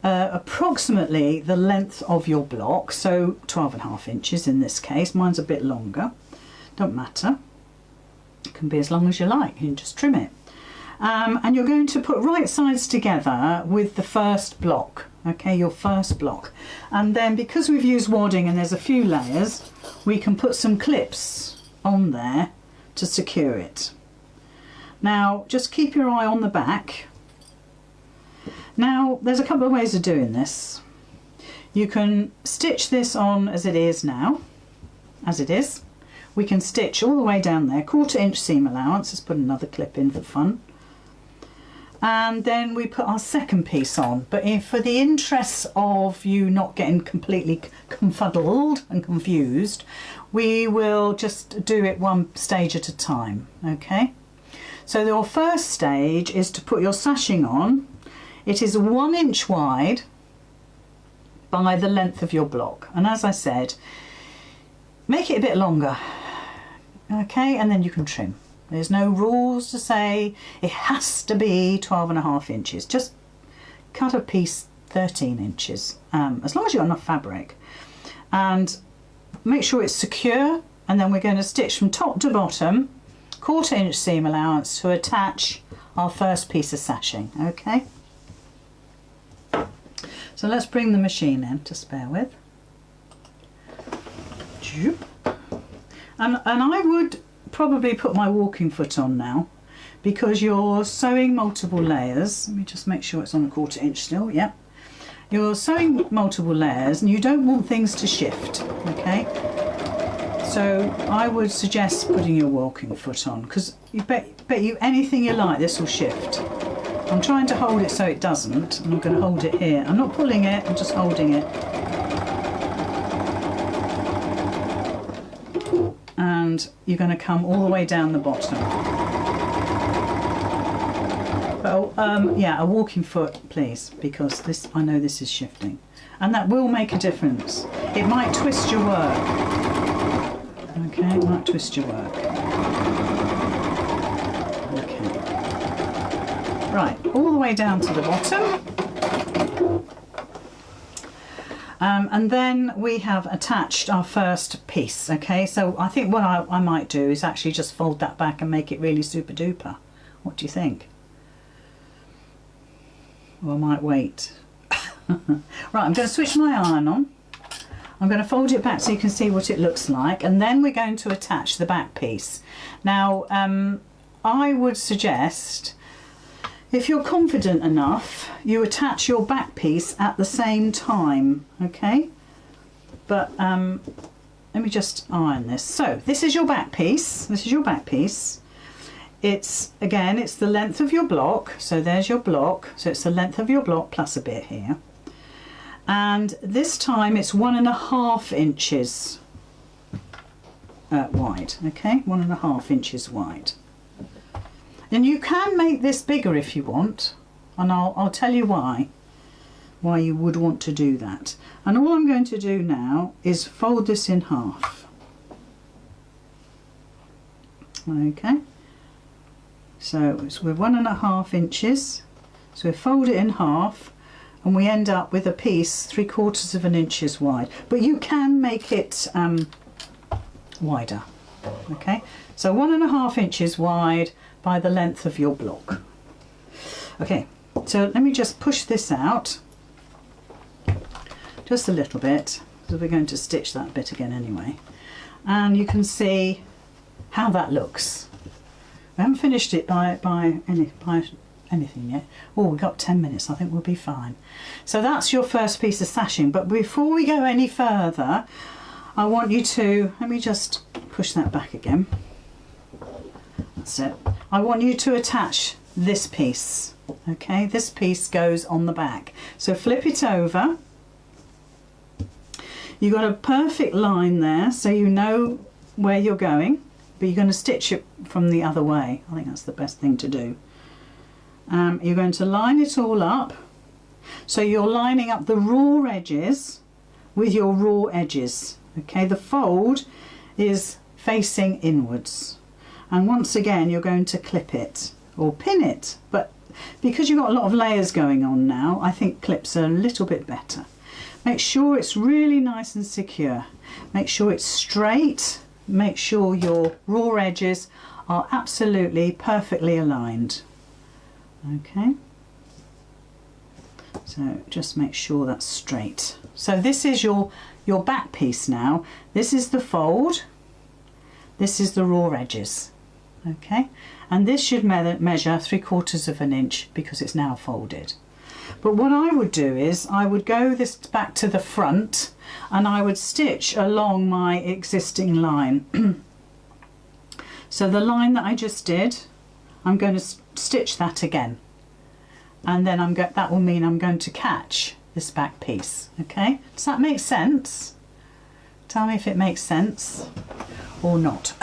approximately the length of your block, so 12.5 inches in this case. Mine's a bit longer, don't matter, it can be as long as you like, you can just trim it. And you're going to put right sides together with the first block, okay, your first block. And then, because we've used wadding and there's a few layers, we can put some clips on there to secure it. Now, just keep your eye on the back. Now, there's a couple of ways of doing this. You can stitch this on as it is now, as it is. We can stitch all the way down there, 1/4 inch seam allowance. Let's put another clip in for fun. And then we put our second piece on. But for the interests of you not getting completely confuddled and confused, we will just do it one stage at a time, okay? So your first stage is to put your sashing on. It is 1 inch wide by the length of your block. And as I said, make it a bit longer, okay? And then you can trim, There's no rules to say it has to be 12.5 inches. Just cut a piece 13 inches, as long as you've got enough fabric. And make sure it's secure, and then we're going to stitch from top to bottom, 1/4 inch seam allowance to attach our first piece of sashing, okay? So let's bring the machine in, just bear with. And I would probably put my walking foot on now, because you're sewing multiple layers. Let me just make sure it's on 1/4 inch still, yeah. You're sewing multiple layers and you don't want things to shift, okay? So I would suggest putting your walking foot on, because you bet you anything you like this will shift. I'm trying to hold it so it doesn't, and I'm going to hold it here. I'm not pulling it, I'm just holding it. And you're going to come all the way down the bottom. Oh, yeah, a walking foot, please, because this, I know this is shifting, and that will make a difference. It might twist your work. Okay, it might twist your work. Okay. Right, all the way down to the bottom. And then we have attached our first piece, okay? So I think what I might do is actually just fold that back and make it really super duper. What do you think? Or I might wait. Right, I'm going to switch my iron on. I'm going to fold it back so you can see what it looks like, and then we're going to attach the back piece. Now, I would suggest, if you're confident enough, you attach your back piece at the same time, okay? But let me just iron this. So this is your back piece. This is your back piece. It's, again, it's the length of your block. So there's your block. So it's the length of your block plus a bit here. And this time it's 1.5 inches wide, okay? 1.5 inches wide. And you can make this bigger if you want, and I'll tell you why you would want to do that. And all I'm going to do now is fold this in half. Okay, so we're 1.5 inches, so we fold it in half, and we end up with a piece 3/4 inches wide. But you can make it wider. Okay, so 1.5 inches wide by the length of your block. Okay, so let me just push this out just a little bit, because we're going to stitch that bit again anyway, and you can see how that looks. We haven't finished it by anything yet. Oh, we've got 10 minutes, I think we'll be fine. So that's your first piece of sashing, but before we go any further, I want you to, let me just push that back again. That's it. I want you to attach this piece, okay? This piece goes on the back. So flip it over. You've got a perfect line there, so you know where you're going, but you're going to stitch it from the other way. I think that's the best thing to do. You're going to line it all up. So you're lining up the raw edges with your raw edges, okay? The fold is facing inwards. And once again, you're going to clip it or pin it. But because you've got a lot of layers going on now, I think clips are a little bit better. Make sure it's really nice and secure. Make sure it's straight. Make sure your raw edges are absolutely perfectly aligned. Okay. So just make sure that's straight. So this is your back piece now. This is the fold. This is the raw edges. Okay, and this should measure 3/4 inch because it's now folded. But what I would do is I would go this back to the front and I would stitch along my existing line. So the line that I just did, I'm going to stitch that again, and then that will mean I'm going to catch this back piece. Okay, does that make sense? Tell me if it makes sense or not.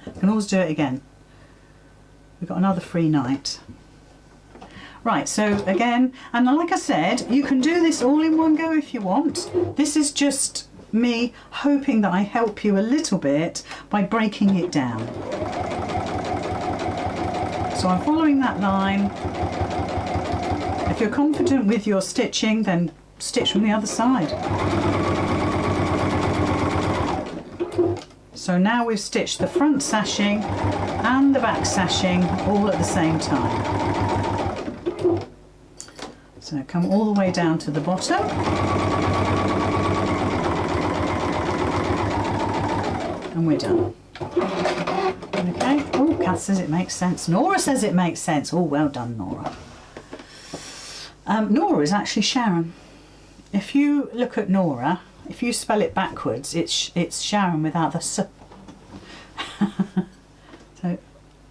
You can always do it again. We've got another free night. Right, so again, and like I said, you can do this all in one go if you want. This is just me hoping that I help you a little bit by breaking it down. So I'm following that line. If you're confident with your stitching, then stitch from the other side. So now we've stitched the front sashing and the back sashing all at the same time. So come all the way down to the bottom. And we're done. Okay. Oh, Kath says it makes sense. Nora says it makes sense. Oh, well done, Nora. Nora is actually Sharon. If you look at Nora, if you spell it backwards, it's Sharon without the S.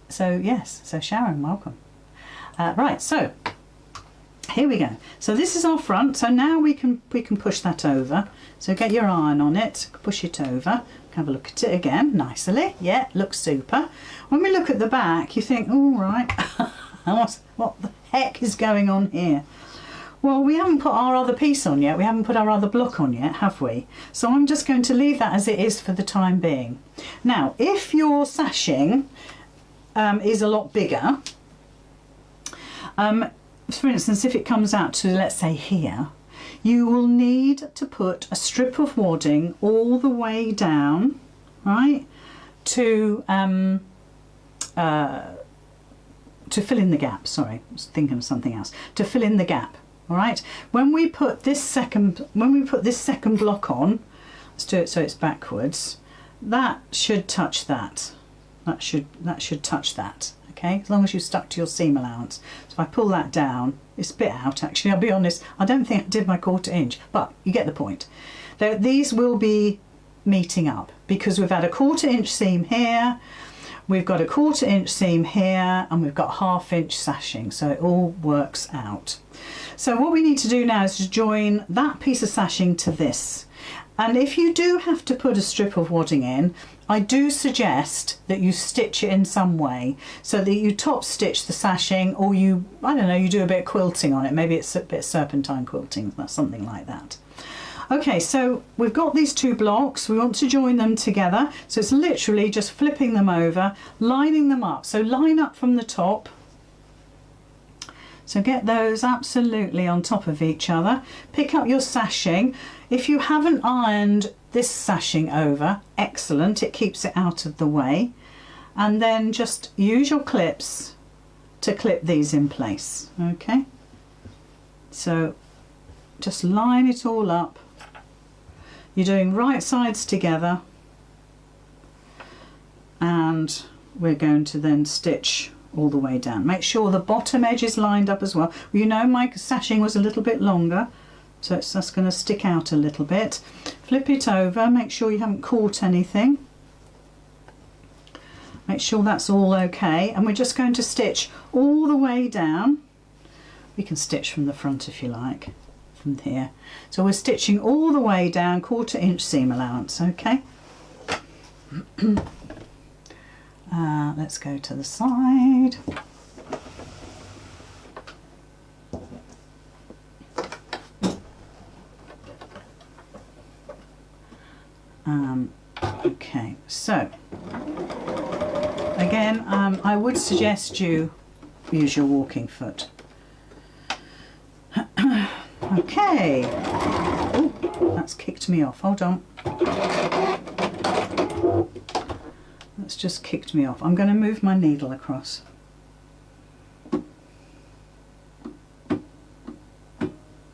So yes, so Sharon, welcome. Right, so here we go. So this is our front. So now we can push that over. So get your iron on it, push it over. Have a look at it again, nicely. Yeah, looks super. When we look at the back, you think, all right, what the heck is going on here? Well, we haven't put our other piece on yet. We haven't put our other block on yet, have we? So I'm just going to leave that as it is for the time being. Now, if your sashing is a lot bigger, for instance, if it comes out to, let's say, here, you will need to put a strip of wadding all the way down, right, to fill in the gap. Sorry, I was thinking of something else. To fill in the gap. All right. When we put this second block on, let's do it so it's backwards. That should touch that. That should touch that. Okay, as long as you stuck to your seam allowance. So if I pull that down, it's a bit out actually. I'll be honest. I don't think I did my 1/4 inch, but you get the point. These will be meeting up because we've had a 1/4 inch seam here. We've got a 1/4 inch seam here, and we've got 1/2 inch sashing, so it all works out. So what we need to do now is to join that piece of sashing to this. And if you do have to put a strip of wadding in, I do suggest that you stitch it in some way so that you top stitch the sashing, or you, I don't know, you do a bit of quilting on it. Maybe it's a bit of serpentine quilting, something like that. Okay, so we've got these two blocks. We want to join them together. So it's literally just flipping them over, lining them up. So line up from the top. So get those absolutely on top of each other. Pick up your sashing. If you haven't ironed this sashing over, excellent, it keeps it out of the way. And then just use your clips to clip these in place, okay? So just line it all up. You're doing right sides together, and we're going to then stitch all the way down. Make sure the bottom edge is lined up as well. You know, my sashing was a little bit longer, so it's just going to stick out a little bit. Flip it over, make sure you haven't caught anything. Make sure that's all okay, and we're just going to stitch all the way down. We can stitch from the front if you like, from here. So we're stitching all the way down, 1/4 inch seam allowance, okay? Let's go to the side. Okay, so again, I would suggest you use your walking foot. Okay. Oh, that's kicked me off. Hold on. That's just kicked me off. I'm going to move my needle across.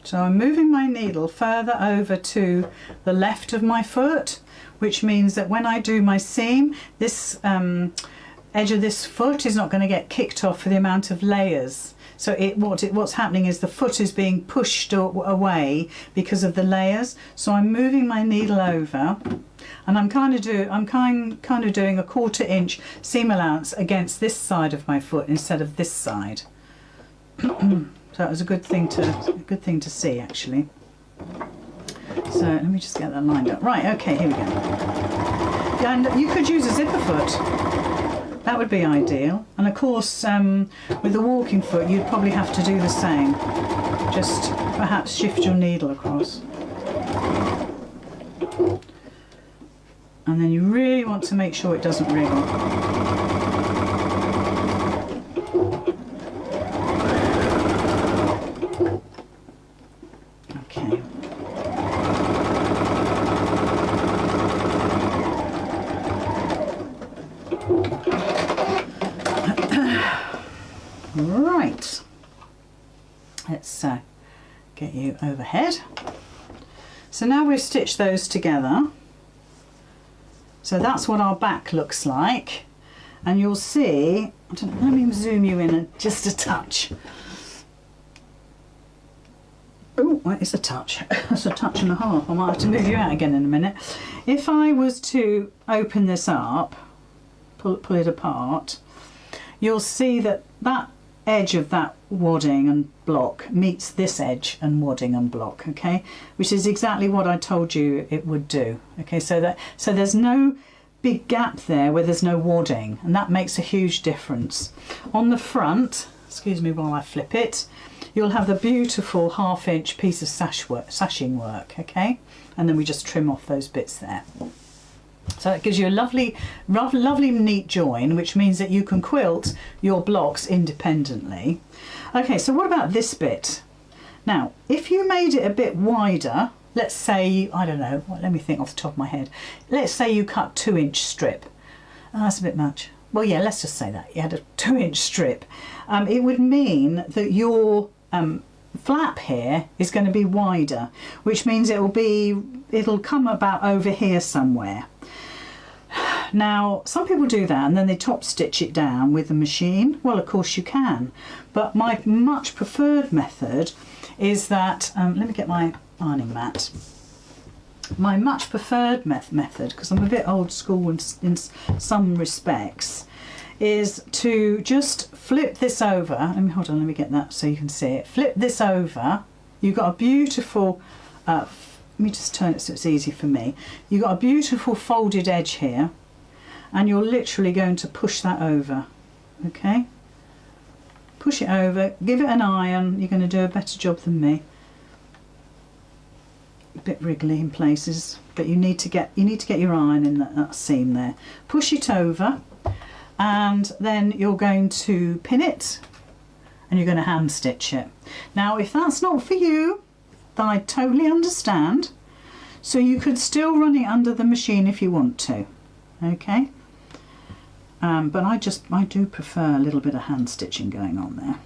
So I'm moving my needle further over to the left of my foot, which means that when I do my seam, this edge of this foot is not going to get kicked off for the amount of layers. So what's happening is the foot is being pushed away because of the layers. So I'm moving my needle over, and I'm kind of doing a 1/4 inch seam allowance against this side of my foot instead of this side. So that was a good thing to see actually. So let me just get that lined up. Right, okay, here we go. And you could use a zipper foot. That would be ideal. And of course, with the walking foot, you'd probably have to do the same. Just perhaps shift your needle across. And then you really want to make sure it doesn't wriggle. Right, let's get you overhead. So now we've stitched those together. So that's what our back looks like. And you'll see, let me zoom you in just a touch. Oh, it's a touch. That's a touch and a half. I might have to move you out again in a minute. If I was to open this up, pull it apart, you'll see that that edge of that wadding and block meets this edge and wadding and block, okay, which is exactly what I told you it would do. Okay, so there's no big gap there where there's no wadding, and that makes a huge difference. On the front, excuse me while I flip it, you'll have the beautiful 1/2 inch piece of sashing work, okay, and then we just trim off those bits there. So it gives you a lovely neat join, which means that you can quilt your blocks independently. Okay, so what about this bit? Now, if you made it a bit wider, let's say, I don't know, let me think off the top of my head. Let's say you cut 2-inch strip. Oh, that's a bit much. Well, yeah, let's just say that. You had a 2-inch strip. It would mean that your flap here is going to be wider, which means it'll come about over here somewhere. Now, some people do that and then they top stitch it down with the machine. Well, of course you can, but my much preferred method is that, let me get my ironing mat. My much preferred method, because I'm a bit old school in some respects, is to just flip this over. Hold on, let me get that so you can see it. Flip this over. You've got a beautiful, let me just turn it so it's easy for me. You've got a beautiful folded edge here, and you're literally going to push that over, okay? Push it over, give it an iron. You're going to do a better job than me. A bit wriggly in places, but you need to get your iron in that seam there. Push it over, and then you're going to pin it, and you're going to hand stitch it. Now, if that's not for you, then I totally understand. So you could still run it under the machine if you want to, okay? But I do prefer a little bit of hand stitching going on there.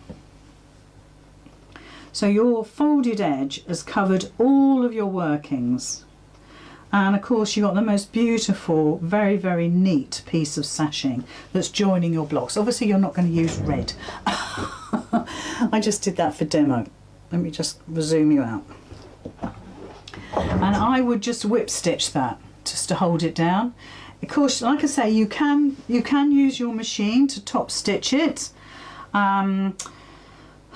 So your folded edge has covered all of your workings, and of course you've got the most beautiful, very, very neat piece of sashing that's joining your blocks. Obviously you're not going to use red. I just did that for demo. Let me just zoom you out. And I would just whip stitch that just to hold it down. Of course, like I say, you can use your machine to top stitch it.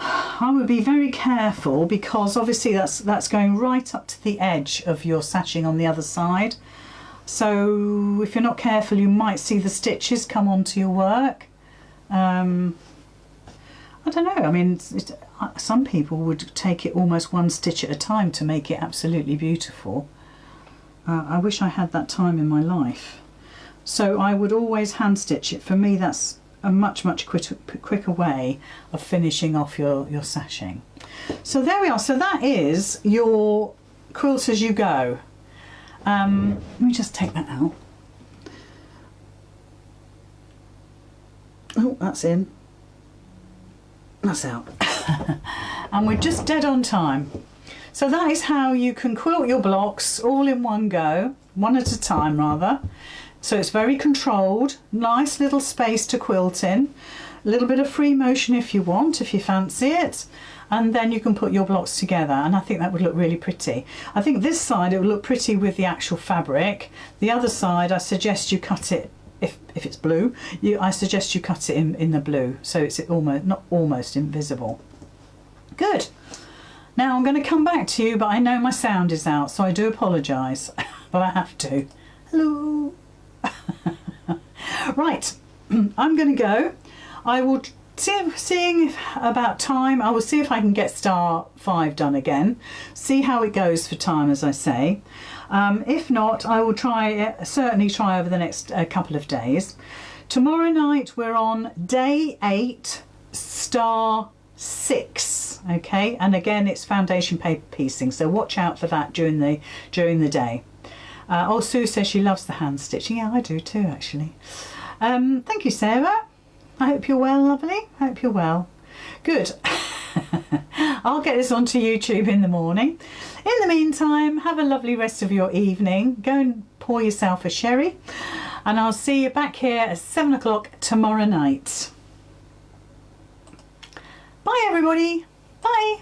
I would be very careful, because obviously that's going right up to the edge of your sashing on the other side. So if you're not careful, you might see the stitches come onto your work. I don't know, I mean, some people would take it almost one stitch at a time to make it absolutely beautiful. I wish I had that time in my life. So I would always hand stitch it. For me, that's a much quicker way of finishing off your sashing. So there we are. So that is your quilt as you go. Let me just take that out. Oh, that's in. That's out. And we're just dead on time. So that is how you can quilt your blocks all in one go, one at a time rather. So it's very controlled, nice little space to quilt in, a little bit of free motion if you want, if you fancy it, and then you can put your blocks together, and I think that would look really pretty. I think this side it would look pretty with the actual fabric. The other side, I suggest you cut it, if it's blue, I suggest you cut it in the blue, so it's not almost invisible. Good. Now I'm going to come back to you, but I know my sound is out, so I do apologise, but I have to. Hello. Right, I'm going to go. I will seeing about time. I will see if I can get star 5 done again. See how it goes for time, as I say. If not, I will certainly try over the next couple of days. Tomorrow night we're on day 8, star 6. Okay, and again it's foundation paper piecing, so watch out for that during the day. Oh, Sue says she loves the hand stitching. Yeah, I do too, actually. Thank you, Sarah. I hope you're well, lovely. I hope you're well. Good. I'll get this onto YouTube in the morning. In the meantime, have a lovely rest of your evening. Go and pour yourself a sherry, and I'll see you back here at 7 o'clock tomorrow night. Bye everybody. Bye.